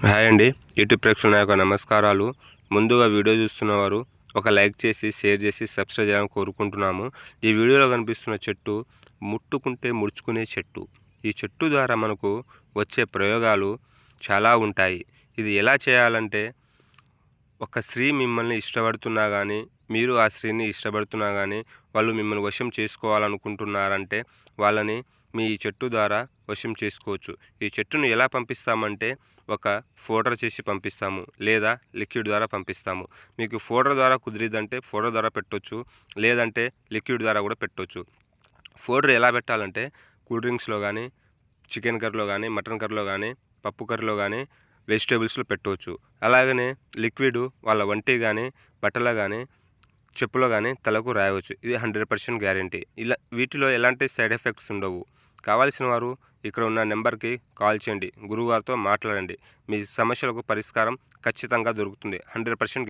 Hi అండి. YouTube ప్రేక్షకుల నా యొక్క నమస్కారాలు. ముందుగా వీడియో చూస్తున్నవారు ఒక లైక్ చేసి, షేర్ చేసి, సబ్స్క్రైబ్ చేయాలని కోరుకుంటున్నాము. ఈ వీడియోలో కనిపిస్తున్న చెట్టు ముట్టుకుంటే ముడుచుకునే చెట్టు. ఈ చెట్టు ద్వారా మనకు వచ్చే ప్రయోగాలు చాలా ఉంటాయి. ఇది ఎలా చేయాలంటే, ఒక స్త్రీ మిమ్మల్ని ఇష్టపడుతున్నా కానీ, మీరు ఆ స్త్రీని ఇష్టపడుతున్నా కానీ, వాళ్ళు మిమ్మల్ని వశం చేసుకోవాలనుకుంటున్నారంటే వాళ్ళని మీ ఈ చెట్టు ద్వారా వశం చేసుకోవచ్చు. ఈ చెట్టును ఎలా పంపిస్తామంటే, ఒక పౌడర్ చేసి పంపిస్తాము, లేదా లిక్విడ్ ద్వారా పంపిస్తాము. మీకు పౌడర్ ద్వారా కుదిరిద్దంటే పౌడర్ ద్వారా పెట్టొచ్చు, లేదంటే లిక్విడ్ ద్వారా కూడా పెట్టొచ్చు. పౌడర్ ఎలా పెట్టాలంటే, కూల్ డ్రింక్స్లో కానీ, చికెన్ కర్రీలో కానీ, మటన్ కర్రీలో కానీ, పప్పు కర్రీలో కానీ, వెజిటేబుల్స్లో పెట్టవచ్చు. అలాగనే లిక్విడ్ వాళ్ళ వంటి కానీ, బట్టలో కానీ, చెప్పులో కానీ తలకు రాయవచ్చు. ఇది 100% గ్యారంటీ. ఇలా వీటిలో ఎలాంటి సైడ్ ఎఫెక్ట్స్ ఉండవు. కావాల్సిన వారు ఇక్కడ ఉన్న నెంబర్కి కాల్ చేయండి, గురువుగారితో మాట్లాడండి. మీ సమస్యలకు పరిష్కారం ఖచ్చితంగా దొరుకుతుంది. 100%